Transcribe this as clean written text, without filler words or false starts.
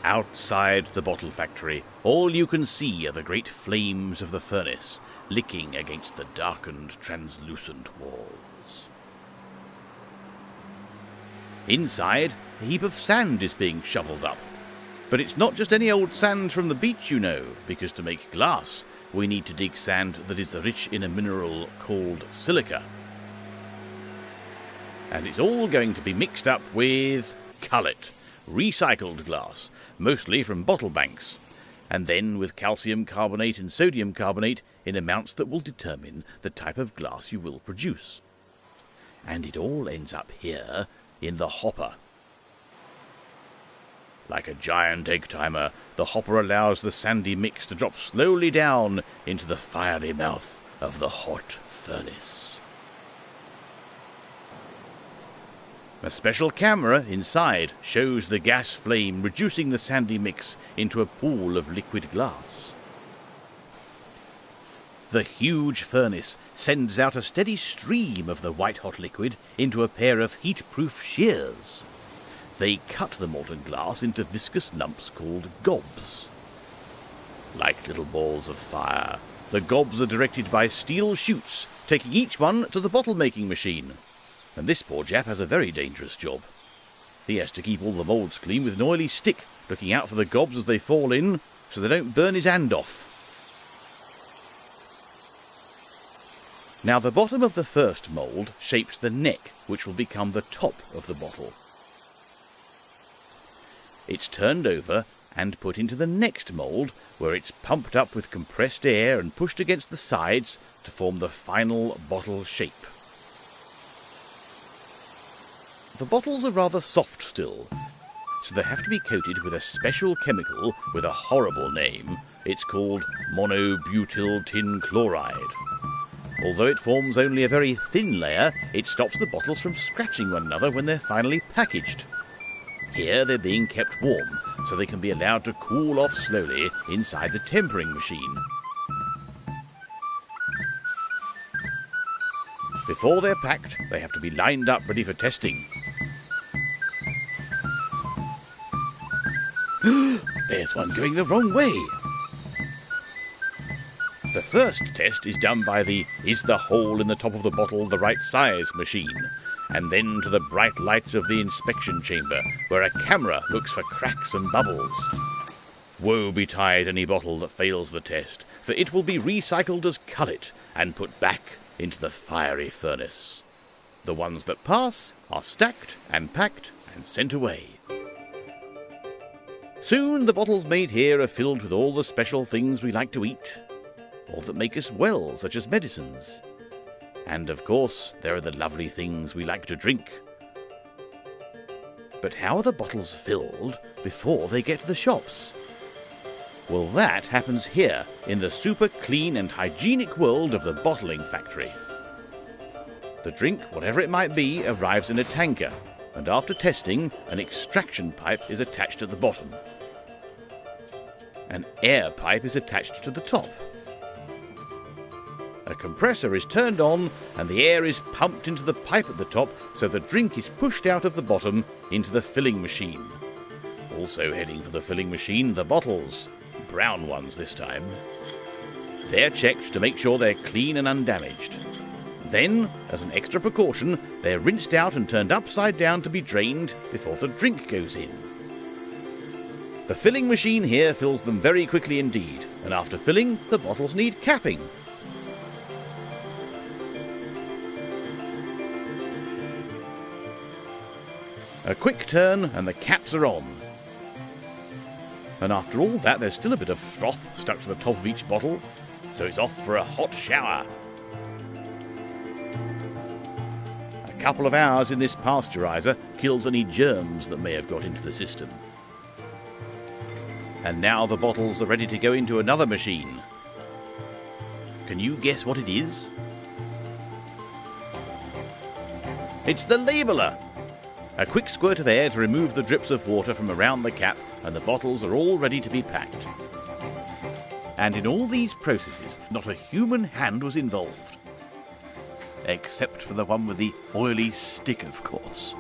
Outside the bottle factory, all you can see are the great flames of the furnace, licking against the darkened, translucent walls. Inside, a heap of sand is being shoveled up. But it's not just any old sand from the beach, you know, because to make glass, we need to dig sand that is rich in a mineral called silica. And it's all going to be mixed up with cullet, recycled glass, mostly from bottle banks, and then with calcium carbonate and sodium carbonate in amounts that will determine the type of glass you will produce. And it all ends up here in the hopper. Like a giant egg timer, the hopper allows the sandy mix to drop slowly down into the fiery mouth of the hot furnace. A special camera inside shows the gas flame reducing the sandy mix into a pool of liquid glass. The huge furnace sends out a steady stream of the white-hot liquid into a pair of heat-proof shears. They cut the molten glass into viscous lumps called gobs. Like little balls of fire, the gobs are directed by steel chutes, taking each one to the bottle-making machine. And this poor chap has a very dangerous job. He has to keep all the moulds clean with an oily stick, looking out for the gobs as they fall in, so they don't burn his hand off. Now the bottom of the first mould shapes the neck, which will become the top of the bottle. It's turned over and put into the next mould, where it's pumped up with compressed air and pushed against the sides to form the final bottle shape. The bottles are rather soft still, so they have to be coated with a special chemical with a horrible name. It's called monobutyl tin chloride. Although it forms only a very thin layer, it stops the bottles from scratching one another when they're finally packaged. Here they're being kept warm, so they can be allowed to cool off slowly inside the tempering machine. Before they're packed, they have to be lined up ready for testing. There's one going the wrong way. The first test is done by the "is the hole in the top of the bottle the right size" machine, and then to the bright lights of the inspection chamber, where a camera looks for cracks and bubbles. Woe betide any bottle that fails the test, for it will be recycled as cullet and put back into the fiery furnace. The ones that pass are stacked and packed and sent away. Soon the bottles made here are filled with all the special things we like to eat, or that make us well, such as medicines. And of course, there are the lovely things we like to drink. But how are the bottles filled before they get to the shops? Well, that happens here, in the super clean and hygienic world of the bottling factory. The drink, whatever it might be, arrives in a tanker, and after testing, an extraction pipe is attached at the bottom. An air pipe is attached to the top. A compressor is turned on, and the air is pumped into the pipe at the top, so the drink is pushed out of the bottom into the filling machine. Also heading for the filling machine, the bottles. Brown ones this time. They're checked to make sure they're clean and undamaged. Then, as an extra precaution, they're rinsed out and turned upside down to be drained before the drink goes in. The filling machine here fills them very quickly indeed, and after filling, the bottles need capping. A quick turn and the caps are on. And after all that, there's still a bit of froth stuck to the top of each bottle, so it's off for a hot shower. A couple of hours in this pasteurizer kills any germs that may have got into the system. And now the bottles are ready to go into another machine. Can you guess what it is? It's the labeller! A quick squirt of air to remove the drips of water from around the cap, and the bottles are all ready to be packed. And in all these processes, not a human hand was involved. Except for the one with the oily stick, of course.